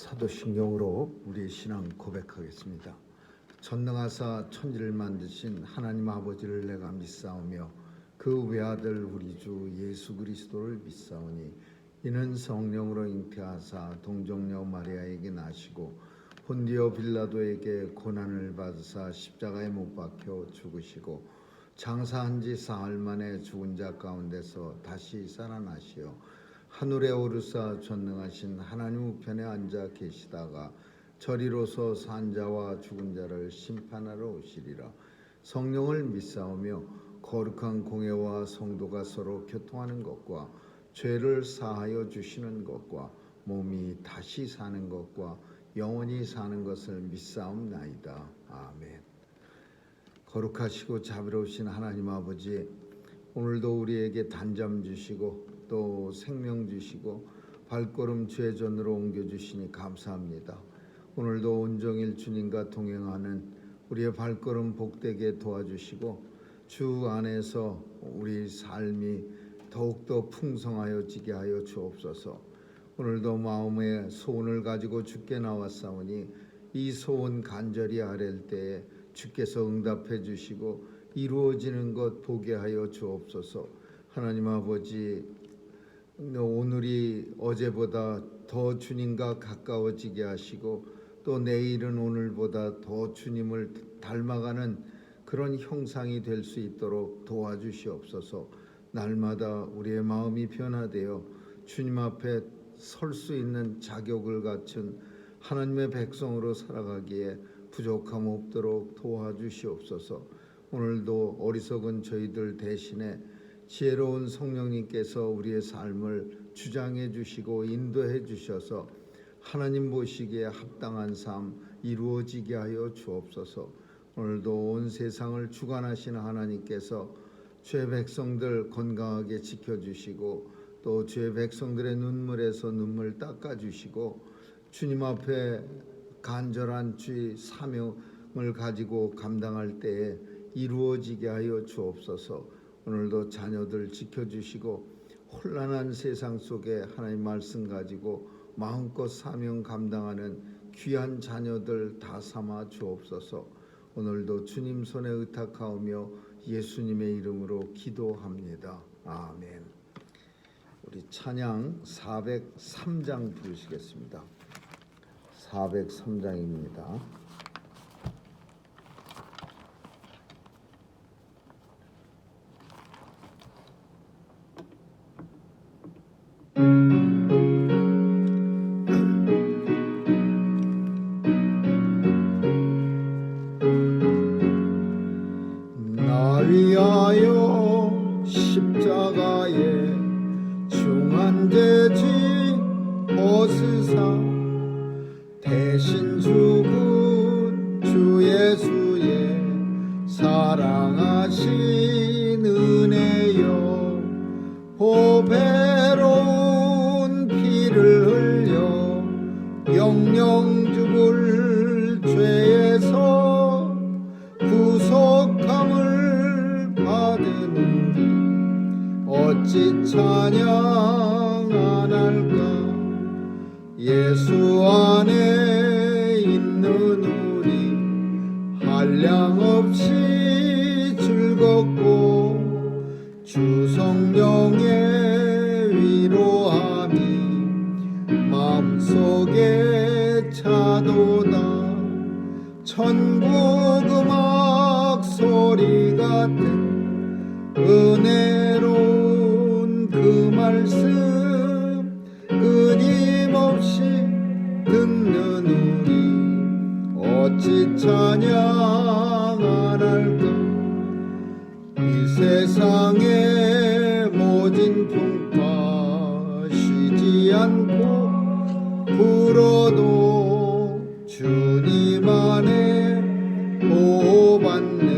사도신경으로 우리의 신앙 고백하겠습니다. 전능하사 천지를 만드신 하나님 아버지를 내가 믿사오며 그 외아들 우리 주 예수 그리스도를 믿사오니 이는 성령으로 잉태하사 동정녀 마리아에게 나시고 본디오 빌라도에게 고난을 받으사 십자가에 못 박혀 죽으시고 장사한 지 사흘 만에 죽은 자 가운데서 다시 살아나시어 하늘에 오르사 전능하신 하나님 우편에 앉아 계시다가 저리로서 산 자와 죽은 자를 심판하러 오시리라. 성령을 믿사오며 거룩한 공회와 성도가 서로 교통하는 것과 죄를 사하여 주시는 것과 몸이 다시 사는 것과 영원히 사는 것을 믿사옵나이다. 아멘. 거룩하시고 자비로우신 하나님 아버지, 오늘도 우리에게 단잠 주시고 또 생명 주시고 발걸음 죄전으로 옮겨주시니 감사합니다. 오늘도 온종일 주님과 동행하는 우리의 발걸음 복되게 도와주시고 주 안에서 우리 삶이 더욱더 풍성하여지게 하여 주옵소서. 오늘도 마음의 소원을 가지고 주께 나왔사오니 이 소원 간절히 아랠 때에 주께서 응답해 주시고 이루어지는 것 보게 하여 주옵소서. 하나님 아버지, 오늘이 어제보다 더 주님과 가까워지게 하시고 또 내일은 오늘보다 더 주님을 닮아가는 그런 형상이 될 수 있도록 도와주시옵소서. 날마다 우리의 마음이 변화되어 주님 앞에 설 수 있는 자격을 갖춘 하나님의 백성으로 살아가기에 부족함 없도록 도와주시옵소서. 오늘도 어리석은 저희들 대신에 지혜로운 성령님께서 우리의 삶을 주장해 주시고 인도해 주셔서 하나님 보시기에 합당한 삶 이루어지게 하여 주옵소서. 오늘도 온 세상을 주관하시는 하나님께서 죄 백성들 건강하게 지켜주시고 또 죄 백성들의 눈물에서 눈물 닦아주시고 주님 앞에 간절한 주의 사명을 가지고 감당할 때에 이루어지게 하여 주옵소서. 오늘도 자녀들 지켜주시고 혼란한 세상 속에 하나님 말씀 가지고 마음껏 사명 감당하는 귀한 자녀들 다 삼아 주옵소서. 오늘도 주님 손에 의탁하오며 예수님의 이름으로 기도합니다. 아멘. 우리 찬양 403장 부르시겠습니다. 403장입니다. 나 위하여 십자가에 중한 죄지 벗으사 대신 죽은 주 예수의 사랑하신 은혜여 보배로운 피를 흘려 영영 죽을 죄에서 구속함을 받으니 어찌 찬양 안 할까. 예수 안에 있는 우리 한량없이 즐겁고 주 성령의 위로함이 마음속에 차도다. 천국 음악 소리 같은 은혜로운 그 말씀 끊임없이 듣는 우리 어찌 찬양 안 할까. 이 세상의 모진 풍파 쉬지 않고 불어도 주님 안에 보호받는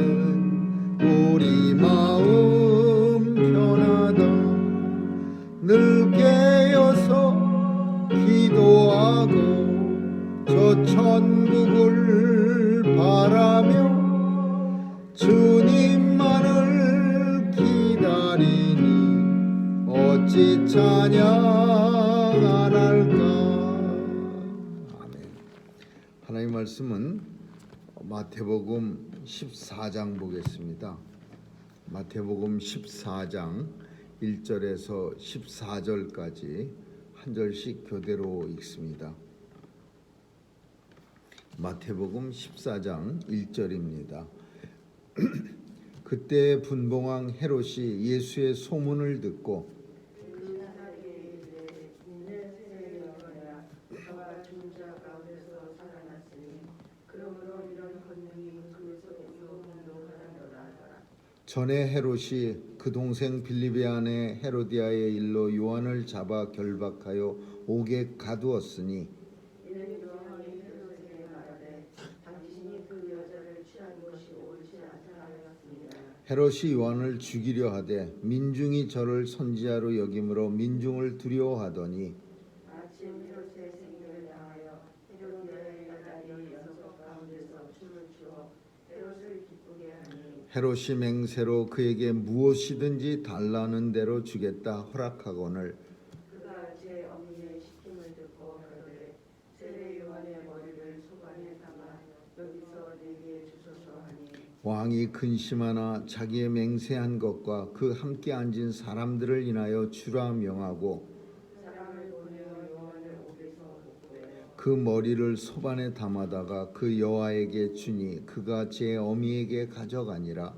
우리 마음 편하다. 늘 깨어서 기도하고 저 천국을 바라며 주님만을 기다리니 어찌 찬양 안 할까. 말씀은 마태복음 14장 보겠습니다. 마태복음 14장 1절에서 14절까지 한 절씩 교대로 읽습니다. 마태복음 14장 1절입니다. 그때 분봉왕 헤롯이 예수의 소문을 듣고 전에 헤롯이 그 동생 빌립의 아내 헤로디아의 일로 요한을 잡아 결박하여 옥에 가두었으니 헤롯이 요한을 죽이려 하되 민중이 저를 선지자로 여김으로 민중을 두려워하더니 헤롯이 맹세로 그에게 무엇이든지 달라는 대로 주겠다 허락하거늘 그가 제 어미의 시킴을 듣고 그러되 세례 요한의 머리를 소관에 담아 여기서 내게 주소서 하니 왕이 근심하나 자기의 맹세한 것과 그 함께 앉은 사람들을 인하여 주라 명하고 사람을 보내어 요한을 옥에서 복구해요. 그 머리를 소반에 담아다가 그 여아에게 주니 그가 제 어미에게 가져가니라.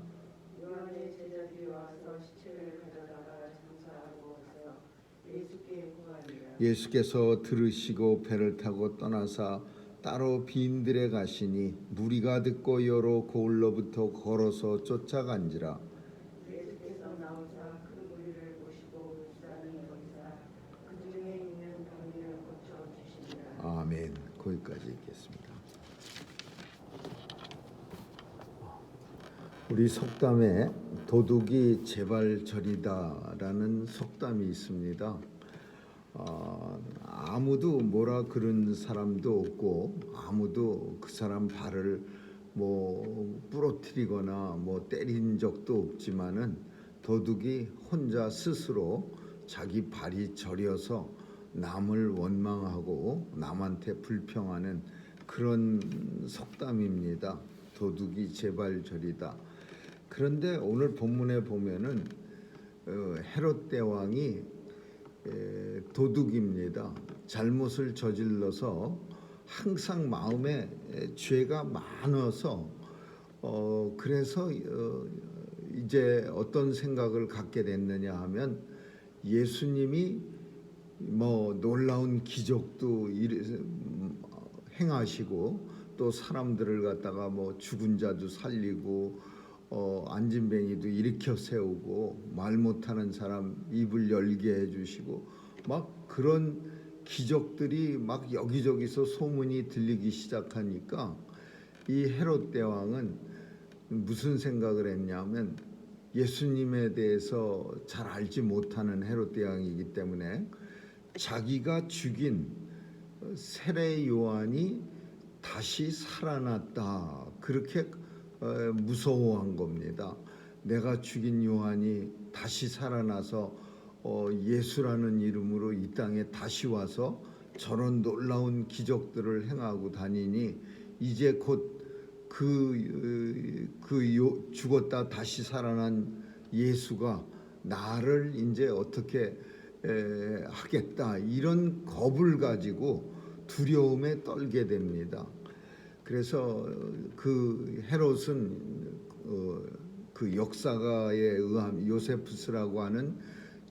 요한의 제자들이 와서 시체를 가져다가 장사하고 와서 예수께 구하니라. 예수께서 들으시고 배를 타고 떠나사 따로 빈들에 가시니 무리가 듣고 여러 고을로부터 걸어서 쫓아간지라. 예수께서 나오사 큰 무리를 보시고 묵상히 거기서 그 중에 있는 병을 고쳐 주시니라. 아멘. 거기까지 읽겠습니다. 우리 속담에 도둑이 제발저리다라는 속담이 있습니다. 아무도 뭐라 그런 사람도 없고 아무도 그 사람 발을 뭐 부러뜨리거나 뭐 때린 적도 없지만은 도둑이 혼자 스스로 자기 발이 저려서 남을 원망하고 남한테 불평하는 그런 속담입니다. 도둑이 제발저리다. 그런데 오늘 본문에 보면은 헤롯 대왕이 도둑입니다. 잘못을 저질러서 항상 마음에 죄가 많아서 그래서 이제 어떤 생각을 갖게 됐느냐 하면 예수님이 뭐 놀라운 기적도 행하시고 또 사람들을 갖다가 뭐 죽은 자도 살리고 안진뱅이도 일으켜 세우고 말 못하는 사람 입을 열게 해주시고 막 그런 기적들이 막 여기저기서 소문이 들리기 시작하니까 이 헤롯 대왕은 무슨 생각을 했냐면 예수님에 대해서 잘 알지 못하는 헤롯 대왕이기 때문에 자기가 죽인 세례 요한이 다시 살아났다 그렇게 무서워한 겁니다. 내가 죽인 요한이 다시 살아나서 예수라는 이름으로 이 땅에 다시 와서 저런 놀라운 기적들을 행하고 다니니 이제 곧 죽었다 다시 살아난 예수가 나를 이제 어떻게 하겠다 이런 겁을 가지고 두려움에 떨게 됩니다. 그래서 그 헤롯은 그 역사가에 의하면 요세푸스라고 하는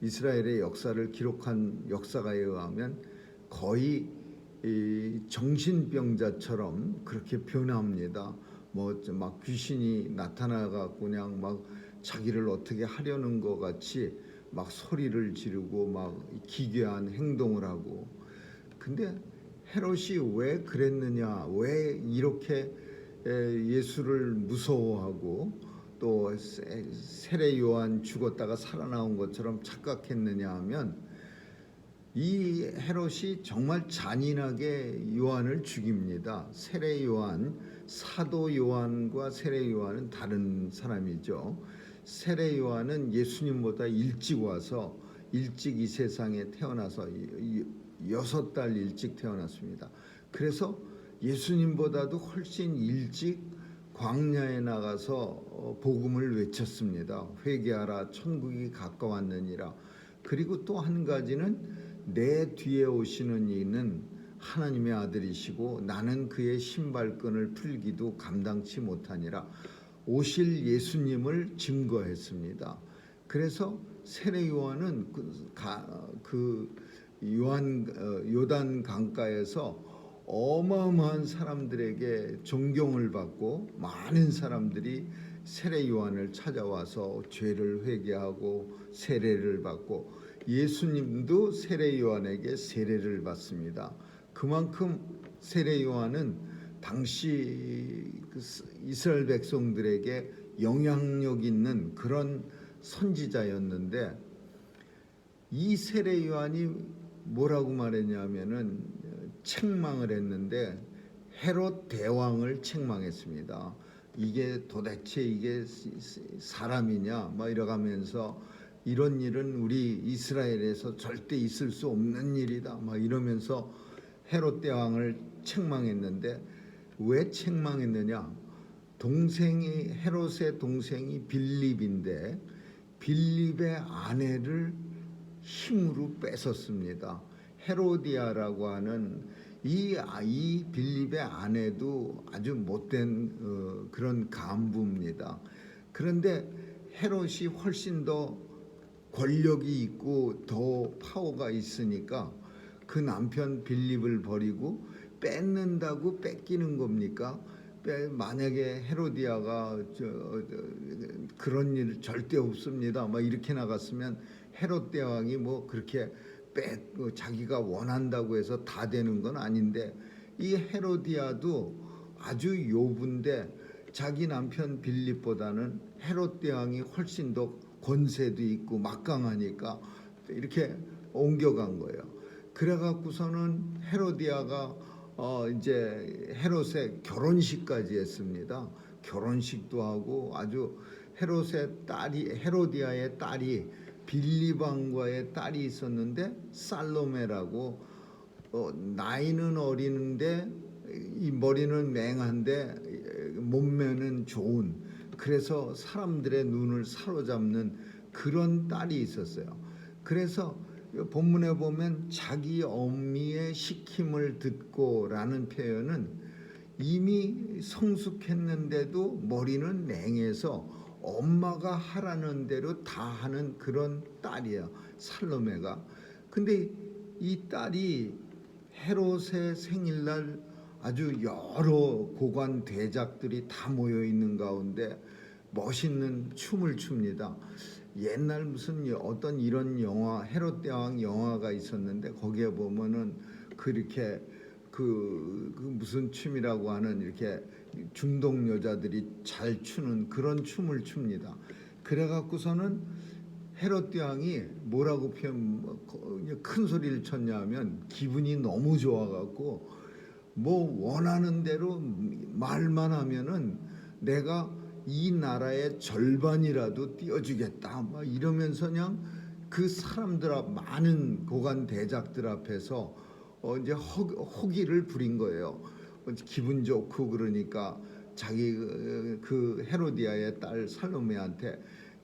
이스라엘의 역사를 기록한 역사가에 의하면 거의 정신병자처럼 그렇게 변합니다. 뭐 막 귀신이 나타나갖고 그냥 막 자기를 어떻게 하려는 것 같이 막 소리를 지르고 막 기괴한 행동을 하고. 근데 헤롯이 왜 그랬느냐, 왜 이렇게 예수를 무서워하고 또 세례 요한 죽었다가 살아나온 것처럼 착각했느냐 하면 이 헤롯이 정말 잔인하게 요한을 죽입니다. 세례 요한, 사도 요한과 세례 요한은 다른 사람이죠. 세례 요한은 예수님보다 일찍 와서 일찍 이 세상에 태어나서 6달 일찍 태어났습니다. 그래서 예수님보다도 훨씬 일찍 광야에 나가서 복음을 외쳤습니다. 회개하라 천국이 가까웠느니라. 그리고 또 한 가지는 내 뒤에 오시는 이는 하나님의 아들이시고 나는 그의 신발끈을 풀기도 감당치 못하니라. 오실 예수님을 증거했습니다. 그래서 세례 요한은 요단 강가에서 어마어마한 사람들에게 존경을 받고 많은 사람들이 세례 요한을 찾아와서 죄를 회개하고 세례를 받고 예수님도 세례 요한에게 세례를 받습니다. 그만큼 세례 요한은 당시 이스라엘 백성들에게 영향력 있는 그런 선지자였는데, 이 세례 요한이 뭐라고 말했냐면은 책망을 했는데 헤롯 대왕을 책망했습니다. 이게 도대체 이게 사람이냐 막 이러가면서 이런 일은 우리 이스라엘에서 절대 있을 수 없는 일이다 막 이러면서 헤롯 대왕을 책망했는데, 왜 책망했느냐? 헤롯의 동생이 빌립인데 빌립의 아내를 힘으로 뺏었습니다. 헤로디아라고 하는 이 빌립의 아내도 아주 못된 그런 간부입니다. 그런데 헤롯이 훨씬 더 권력이 있고 더 파워가 있으니까 그 남편 빌립을 버리고 뺏는다고 뺏기는 겁니까? 만약에 헤로디아가 그런 일 절대 없습니다 막 이렇게 나갔으면 헤롯 대왕이 뭐 그렇게 자기가 원한다고 해서 다 되는 건 아닌데, 이 헤로디아도 아주 요부인데 자기 남편 빌립보다는 헤롯 대왕이 훨씬 더 권세도 있고 막강하니까 이렇게 옮겨간 거예요. 그래갖고서는 헤로디아가 이제 헤롯의 결혼식까지 했습니다. 결혼식도 하고 아주 헤로디아의 딸이 빌립 왕과의 딸이 있었는데 살로메라고, 나이는 어리는데 이 머리는 맹한데 몸매는 좋은, 그래서 사람들의 눈을 사로잡는 그런 딸이 있었어요. 그래서 본문에 보면 자기 어미의 시킴을 듣고라는 표현은 이미 성숙했는데도 머리는 맹해서 엄마가 하라는 대로 다 하는 그런 딸이야, 살로메가. 근데 이 딸이 헤롯의 생일날 아주 여러 고관 대작들이 다 모여 있는 가운데 멋있는 춤을 춥니다. 옛날 무슨 어떤 이런 영화, 헤롯 대왕 영화가 있었는데 거기에 보면은 그렇게 그 무슨 춤이라고 하는 이렇게 중동 여자들이 잘 추는 그런 춤을 춥니다. 그래갖고서는 헤롯 대왕이 뭐라고 큰 소리를 쳤냐면, 기분이 너무 좋아갖고 뭐 원하는 대로 말만 하면은 내가 이 나라의 절반이라도 띄워주겠다 막 이러면서 그냥 그 사람들 많은 고관 대작들 앞에서 이제 호기를 부린 거예요. 기분 좋고 그러니까 자기 그 헤로디아의 딸 살로메한테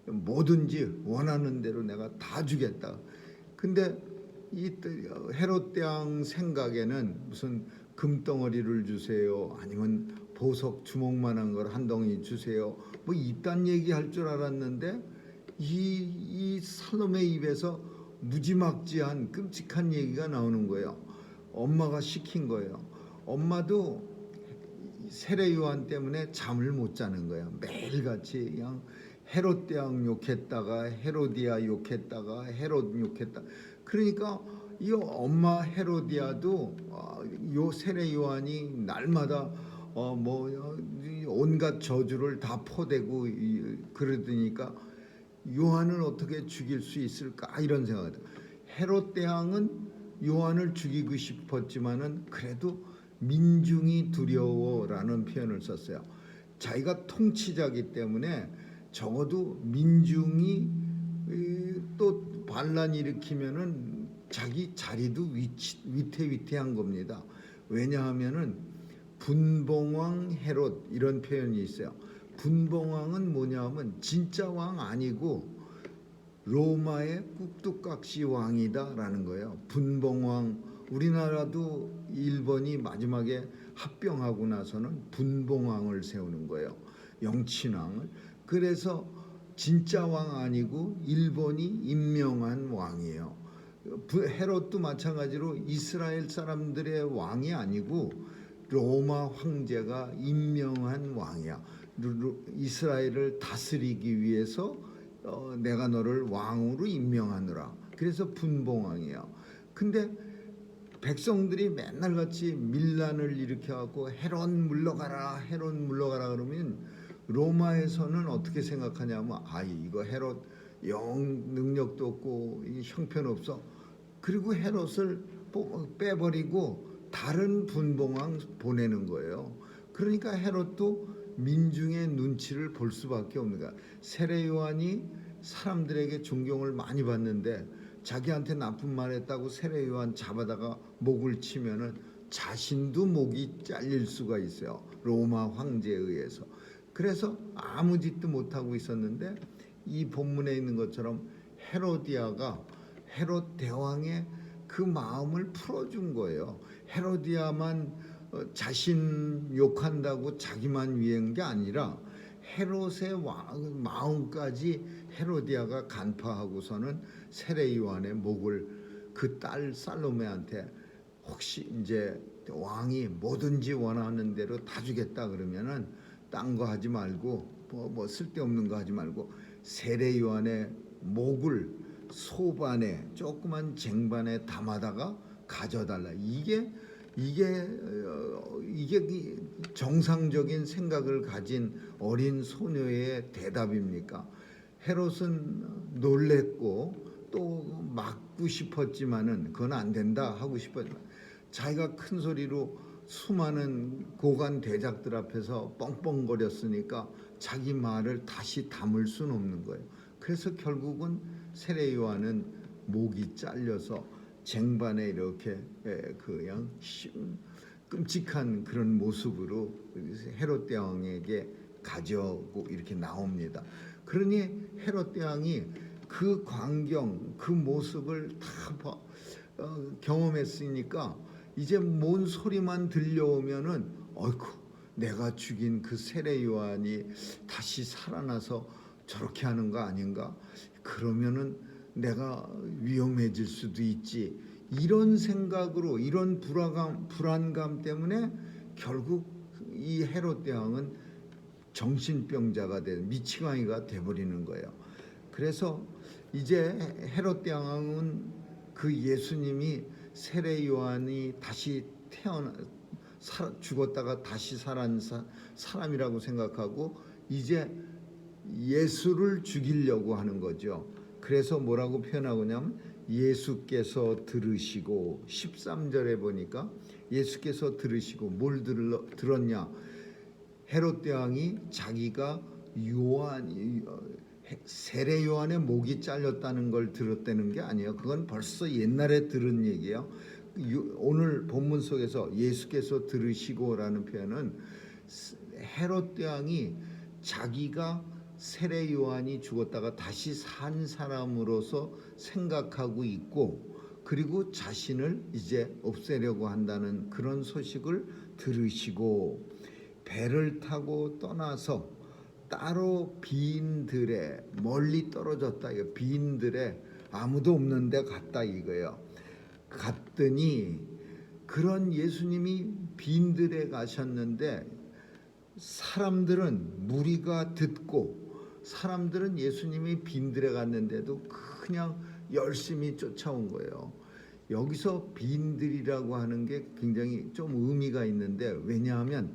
뭐든지 원하는 대로 내가 다 주겠다. 근데 이 헤롯 대왕 생각에는 무슨 금덩어리를 주세요, 아니면 보석 주먹만한 걸 한 덩이 주세요, 뭐 이딴 얘기할 줄 알았는데 이 살로메 입에서 무지막지한 끔찍한 얘기가 나오는 거예요. 엄마가 시킨 거예요. 엄마도 세례 요한 때문에 잠을 못 자는 거예요. 매일같이 그냥 헤롯 대왕 욕했다가 헤로디아 욕했다가 헤롯 욕했다. 그러니까 이 엄마 헤로디아도 요 세례 요한이 날마다 뭐 온갖 저주를 다 퍼대고 그러더니까 요한을 어떻게 죽일 수 있을까 이런 생각을. 헤롯 대왕은 요한을 죽이고 싶었지만은 그래도 민중이 두려워라는 표현을 썼어요. 자기가 통치자기 때문에 적어도 민중이 또 반란 일으키면은 자기 자리도 위태위태한 겁니다. 왜냐하면은 분봉왕 헤롯 이런 표현이 있어요. 분봉왕은 뭐냐면 진짜 왕 아니고 로마의 꾹뚝각시 왕이다라는 거예요. 분봉왕, 우리나라도 일본이 마지막에 합병하고 나서는 분봉왕을 세우는 거예요. 영친왕을. 그래서 진짜 왕 아니고 일본이 임명한 왕이에요. 헤롯도 마찬가지로 이스라엘 사람들의 왕이 아니고 로마 황제가 임명한 왕이야. 이스라엘을 다스리기 위해서 내가 너를 왕으로 임명하노라. 그래서 분봉왕이야. 근데 백성들이 맨날 같이 밀란을 일으켜갖고 헤롯 물러가라, 헤롯 물러가라 그러면 로마에서는 어떻게 생각하냐면 이거 헤롯 영 능력도 없고 형편없어. 그리고 헤롯을 빼버리고 다른 분봉왕 보내는 거예요. 그러니까 헤롯도 민중의 눈치를 볼 수밖에 없는 거야. 세례 요한이 사람들에게 존경을 많이 받는데 자기한테 나쁜 말 했다고 세례 요한 잡아다가 목을 치면은 자신도 목이 잘릴 수가 있어요. 로마 황제에 의해서. 그래서 아무 짓도 못하고 있었는데 이 본문에 있는 것처럼 헤로디아가 헤롯 대왕의 그 마음을 풀어준 거예요. 헤로디아만 자신 욕한다고 자기만 위한 게 아니라 헤롯의 마음까지 헤로디아가 간파하고서는 세례 요한의 목을 그 딸 살로메한테 혹시 이제 왕이 뭐든지 원하는 대로 다 주겠다 그러면은 딴 거 하지 말고 뭐 쓸데없는 거 하지 말고 세례 요한의 목을 소반에 조그만 쟁반에 담아다가 가져달라. 이게 정상적인 생각을 가진 어린 소녀의 대답입니까? 헤롯은 놀랬고 또 막고 싶었지만은 그건 안 된다 하고 싶었지만 자기가 큰 소리로 수많은 고관 대작들 앞에서 뻥뻥거렸으니까 자기 말을 다시 담을 수는 없는 거예요. 그래서 결국은 세례 요한은 목이 잘려서 쟁반에 이렇게 그냥 끔찍한 그런 모습으로 헤롯 대왕에게 가져오고 이렇게 나옵니다. 그러니 헤롯 대왕이 그 광경, 그 모습을 다 경험했으니까 이제 뭔 소리만 들려오면은 어이쿠 내가 죽인 그 세례 요한이 다시 살아나서 저렇게 하는 거 아닌가? 그러면은 내가 위험해질 수도 있지. 이런 생각으로 이런 불안감 때문에 결국 이 헤롯 대왕은 정신병자가 된 미치광이가 돼버리는 거예요. 그래서 이제 헤롯 대왕은 그 예수님이 세례 요한이 다시 죽었다가 다시 살아난 사람이라고 생각하고 이제 예수를 죽이려고 하는 거죠. 그래서 뭐라고 표현하고 냐면 예수께서 들으시고 13절에 보니까 예수께서 들으시고 뭘 들었냐? 헤롯 대왕이 자기가 세례 요한의 목이 잘렸다는 걸 들었다는 게 아니에요. 그건 벌써 옛날에 들은 얘기예요. 오늘 본문 속에서 예수께서 들으시고라는 표현은 헤롯 대왕이 자기가 세례 요한이 죽었다가 다시 산 사람으로서 생각하고 있고 그리고 자신을 이제 없애려고 한다는 그런 소식을 들으시고 배를 타고 떠나서 따로 빈 들에 멀리 떨어졌다. 빈 들에 아무도 없는 데 갔다 이거예요. 갔더니 그런 예수님이 빈 들에 가셨는데 사람들은 무리가 듣고 사람들은 예수님이 빈들에 갔는데도 그냥 열심히 쫓아온 거예요. 여기서 빈들이라고 하는 게 굉장히 좀 의미가 있는데 왜냐하면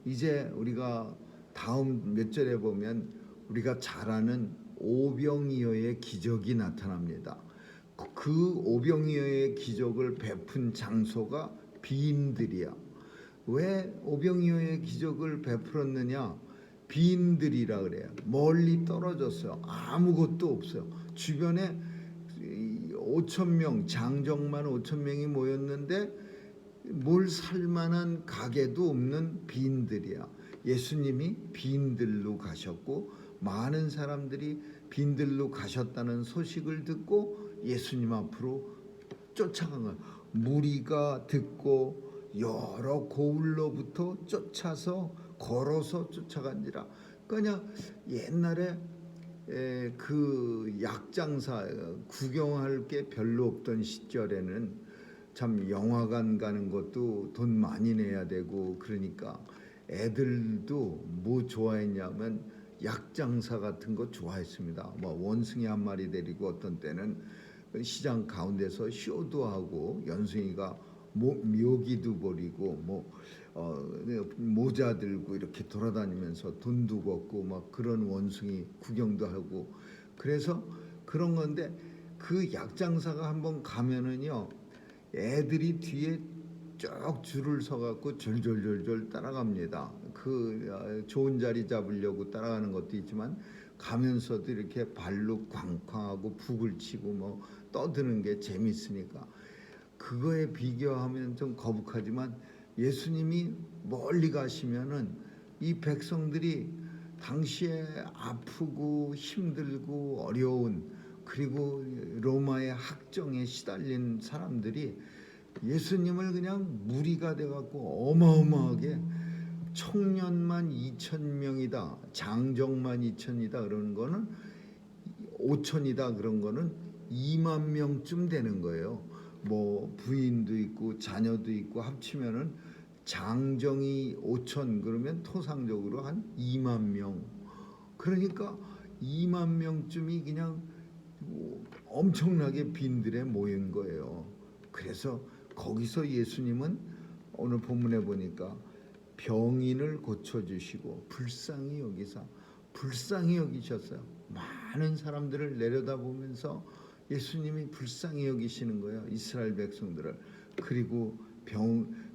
이제 우리가 다음 몇 절에 보면 우리가 잘 아는 오병이어의 기적이 나타납니다. 그 오병이어의 기적을 베푼 장소가 빈들이야. 왜 오병이어의 기적을 베풀었느냐? 빈들이라 그래요. 멀리 떨어졌어요. 아무것도 없어요. 주변에 5,000명, 장정만 5,000명이 모였는데 뭘 살만한 가게도 없는 빈들이야. 예수님이 빈들로 가셨고 많은 사람들이 빈들로 가셨다는 소식을 듣고 예수님 앞으로 쫓아간 거야. 무리가 듣고 여러 고을로부터 쫓아서 걸어서 쫓아간지라. 그냥 옛날에 그 약장사 구경할 게 별로 없던 시절에는 참 영화관 가는 것도 돈 많이 내야 되고 그러니까 애들도 뭐 좋아했냐면 약장사 같은 거 좋아했습니다. 뭐 원숭이 한 마리 데리고 어떤 때는 시장 가운데서 쇼도 하고 연숭이가 묘기도 버리고 모자 들고 이렇게 돌아다니면서 돈도 걷고 막 그런 원숭이 구경도 하고 그래서 그런 건데 그 약장사가 한번 가면은요 애들이 뒤에 쭉 줄을 서갖고 졸졸졸졸 따라갑니다. 그 좋은 자리 잡으려고 따라가는 것도 있지만 가면서도 이렇게 발로 쾅쾅하고 북을 치고 뭐 떠드는 게 재밌으니까 그거에 비교하면 좀 거북하지만 예수님이 멀리 가시면은 이 백성들이 당시에 아프고 힘들고 어려운 그리고 로마의 학정에 시달린 사람들이 예수님을 그냥 무리가 돼갖고 어마어마하게 청년만 2,000명이다 장정만 2,000이다 그러는 거는 5,000이다 그런 거는 2만 명쯤 되는 거예요. 뭐 부인도 있고 자녀도 있고 합치면은 장정이 5,000 그러면 토상적으로 한 2만 명. 그러니까 2만 명쯤이 그냥 엄청나게 빈들에 모인 거예요. 그래서 거기서 예수님은 오늘 본문에 보니까 병인을 고쳐주시고 불쌍히 여기셨어요. 많은 사람들을 내려다보면서 예수님이 불쌍히 여기시는 거예요. 이스라엘 백성들을. 그리고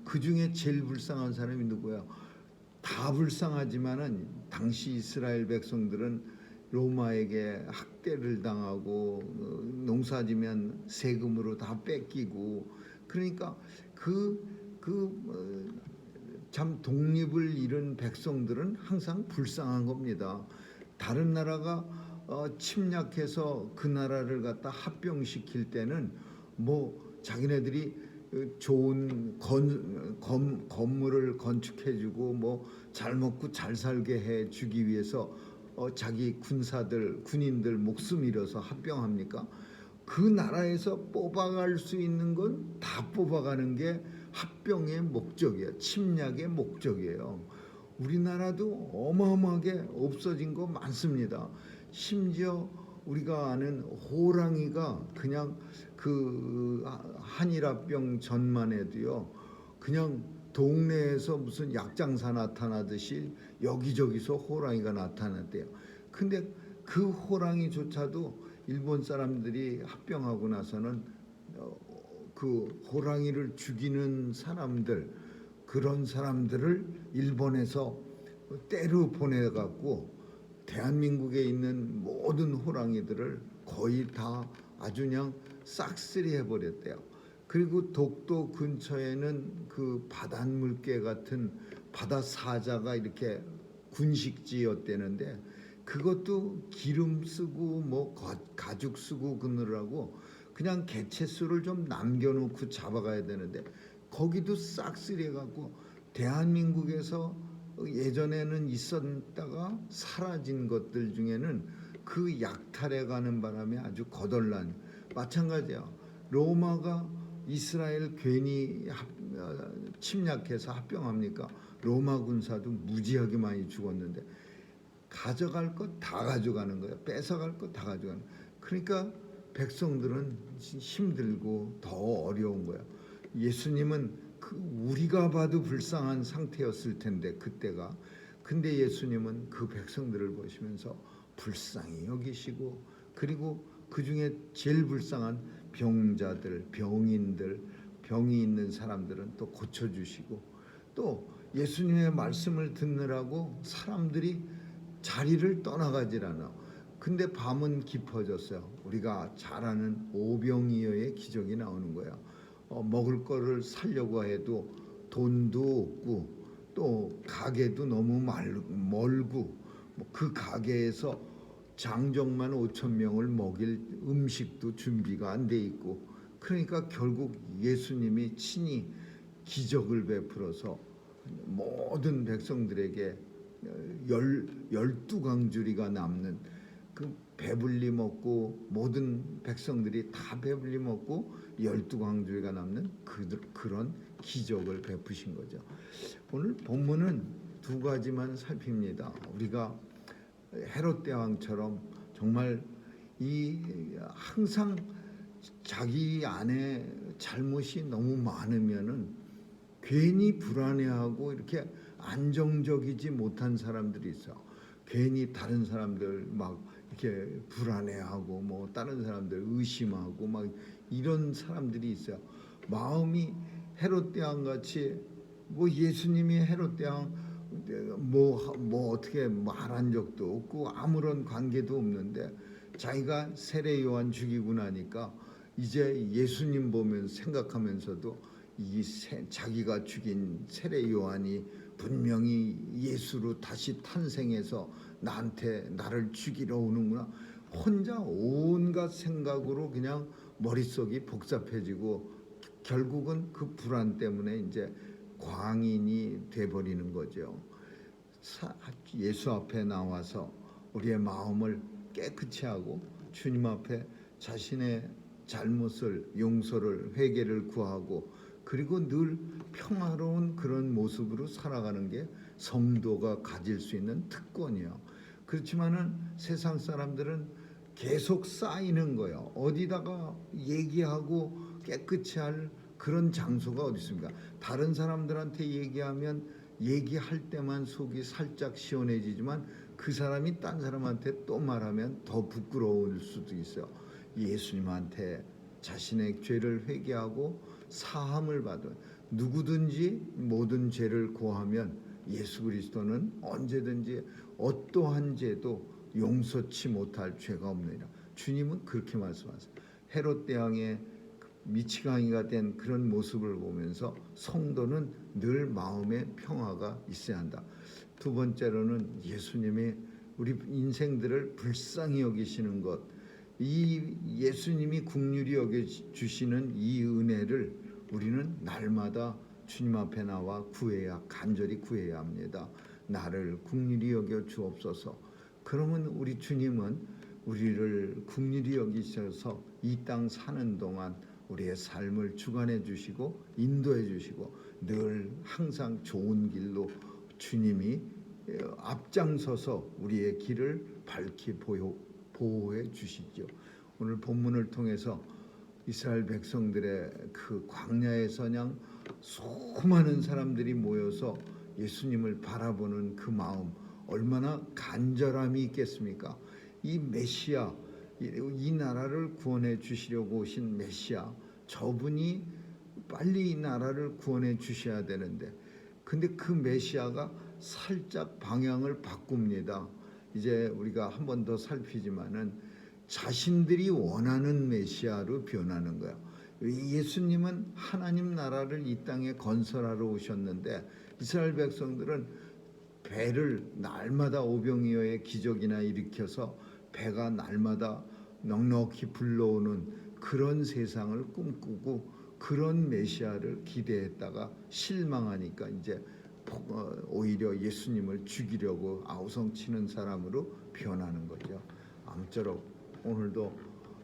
그 중에 제일 불쌍한 사람이 누구야? 다 불쌍하지만은 당시 이스라엘 백성들은 로마에게 학대를 당하고 농사지면 세금으로 다 뺏기고 그러니까 참 독립을 잃은 백성들은 항상 불쌍한 겁니다. 다른 나라가 침략해서 그 나라를 갖다 합병시킬 때는 뭐 자기네들이 좋은 건물을 건축해주고 뭐 잘 먹고 잘 살게 해주기 위해서 자기 군인들 목숨 잃어서 합병합니까? 그 나라에서 뽑아갈 수 있는 건 다 뽑아가는 게 합병의 목적이에요. 침략의 목적이에요. 우리나라도 어마어마하게 없어진 거 많습니다. 심지어 우리가 아는 호랑이가 그냥 그 한일합병 전만 해도요. 그냥 동네에서 무슨 약장사 나타나듯이 여기저기서 호랑이가 나타났대요. 근데 그 호랑이조차도 일본 사람들이 합병하고 나서는 그 호랑이를 죽이는 사람들 그런 사람들을 일본에서 때려 보내갖고 대한민국에 있는 모든 호랑이들을 거의 다 아주 그냥 싹쓸이 해버렸대요. 그리고 독도 근처에는 그 바닷물개 같은 바다 사자가 이렇게 군식지였대는데 그것도 기름 쓰고 뭐 가죽 쓰고 그느라고 그냥 개체수를 좀 남겨놓고 잡아가야 되는데 거기도 싹쓸이 해갖고 대한민국에서 예전에는 있었다가 사라진 것들 중에는 그 약탈해가는 바람에 아주 거덜난 마찬가지야. 로마가 이스라엘 괜히 침략해서 합병합니까? 로마 군사도 무지하게 많이 죽었는데 가져갈 것 다 가져가는 거야. 뺏어갈 것 다 가져가는 거야. 그러니까 백성들은 힘들고 더 어려운 거야. 예수님은 우리가 봐도 불쌍한 상태였을 텐데 그때가. 근데 예수님은 그 백성들을 보시면서 불쌍히 여기시고 그리고 그 중에 제일 불쌍한 병자들, 병인들, 병이 있는 사람들은 또 고쳐주시고 또 예수님의 말씀을 듣느라고 사람들이 자리를 떠나가질 않아. 근데 밤은 깊어졌어요. 우리가 잘 아는 오병이어의 기적이 나오는 거야. 먹을 거를 사려고 해도 돈도 없고 또 가게도 너무 멀고 그 가게에서 장정만 5천 명을 먹일 음식도 준비가 안 돼 있고 그러니까 결국 예수님이 친히 기적을 베풀어서 모든 백성들에게 12강주리가 남는 그 배불리 먹고 모든 백성들이 다 배불리 먹고 12강주리가 남는 그런 기적을 베푸신 거죠. 오늘 본문은 두 가지만 살핍니다. 우리가 헤롯 대왕처럼 정말 항상 자기 안에 잘못이 너무 많으면은 괜히 불안해하고 이렇게 안정적이지 못한 사람들이 있어. 괜히 다른 사람들 막 이렇게 불안해하고 뭐 다른 사람들 의심하고 막 이런 사람들이 있어요. 마음이 헤롯 대왕 같이 뭐 예수님이 헤롯 대왕 뭐 어떻게 말한 적도 없고 아무런 관계도 없는데 자기가 세례 요한 죽이고 나니까 이제 예수님 보면 생각하면서도 자기가 죽인 세례 요한이 분명히 예수로 다시 탄생해서 나를 죽이러 오는구나. 혼자 온갖 생각으로 그냥 머릿속이 복잡해지고 결국은 그 불안 때문에 이제 광인이 돼버리는 거죠. 예수 앞에 나와서 우리의 마음을 깨끗이 하고 주님 앞에 자신의 잘못을 용서를 회개를 구하고 그리고 늘 평화로운 그런 모습으로 살아가는 게 성도가 가질 수 있는 특권이에요. 그렇지만은 세상 사람들은 계속 쌓이는 거예요. 어디다가 얘기하고 깨끗이 할 그런 장소가 어디 있습니까? 다른 사람들한테 얘기하면 얘기할 때만 속이 살짝 시원해지지만 그 사람이 딴 사람한테 또 말하면 더 부끄러울 수도 있어요. 예수님한테 자신의 죄를 회개하고 사함을 받은 누구든지 모든 죄를 고하면 예수 그리스도는 언제든지 어떠한 죄도 용서치 못할 죄가 없느니라. 주님은 그렇게 말씀하세요. 헤롯 대왕의 미치광이가 된 그런 모습을 보면서 성도는 늘 마음에 평화가 있어야 한다. 두 번째로는 예수님이 우리 인생들을 불쌍히 여기시는 것, 이 예수님이 긍휼히 여겨 주시는 이 은혜를 우리는 날마다 주님 앞에 나와 간절히 구해야 합니다. 나를 긍휼히 여겨 주옵소서. 그러면 우리 주님은 우리를 긍휼히 여기셔서 이 땅 사는 동안 우리의 삶을 주관해 주시고 인도해 주시고 늘 항상 좋은 길로 주님이 앞장서서 우리의 길을 밝히 보호해 주시죠. 오늘 본문을 통해서 이스라엘 백성들의 그 광야에서 그냥 수많은 사람들이 모여서 예수님을 바라보는 그 마음 얼마나 간절함이 있겠습니까? 이 메시아, 이 나라를 구원해 주시려고 오신 메시아, 저분이 빨리 이 나라를 구원해 주셔야 되는데 근데 그 메시아가 살짝 방향을 바꿉니다. 이제 우리가 한 번 더 살피지만은 자신들이 원하는 메시아로 변하는 거예요. 예수님은 하나님 나라를 이 땅에 건설하러 오셨는데 이스라엘 백성들은 배를 날마다 오병이어의 기적이나 일으켜서 배가 날마다 넉넉히 불러오는 그런 세상을 꿈꾸고 그런 메시아를 기대했다가 실망하니까 이제 오히려 예수님을 죽이려고 아우성치는 사람으로 변하는 거죠. 아무쪼록 오늘도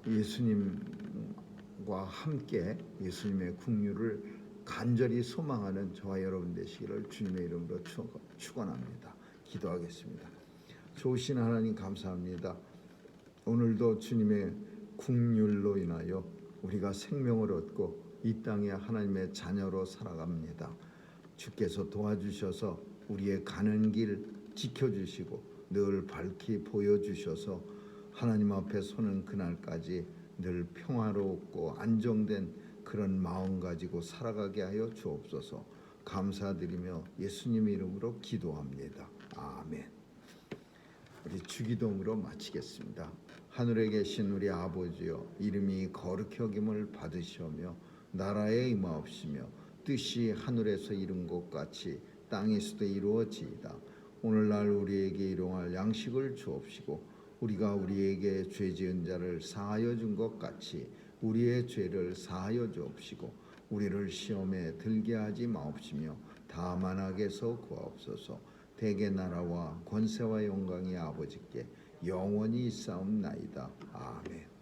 예수님과 함께 예수님의 긍휼을 간절히 소망하는 저와 여러분 되시기를 주님의 이름으로 축원합니다. 기도하겠습니다. 좋으신 하나님 감사합니다. 오늘도 주님의 긍휼로 인하여 우리가 생명을 얻고 이 땅에 하나님의 자녀로 살아갑니다. 주께서 도와주셔서 우리의 가는 길 지켜주시고 늘 밝히 보여주셔서 하나님 앞에 서는 그날까지 늘 평화롭고 안정된 그런 마음 가지고 살아가게 하여 주옵소서. 감사드리며 예수님 이름으로 기도합니다. 아멘. 우리 주기도문으로 마치겠습니다. 하늘에 계신 우리 아버지여, 이름이 거룩히 여김을 받으시오며 나라에 임하옵시며 뜻이 하늘에서 이룬 것 같이 땅에서도 이루어지이다. 오늘날 우리에게 일용할 양식을 주옵시고 우리가 우리에게 죄 지은 자를 사하여 준 것 같이 우리의 죄를 사하여 주옵시고 우리를 시험에 들게 하지 마옵시며 다만 악에서 구하옵소서. 대개 나라와 권세와 영광이 아버지께 영원히 있사옵나이다. 아멘.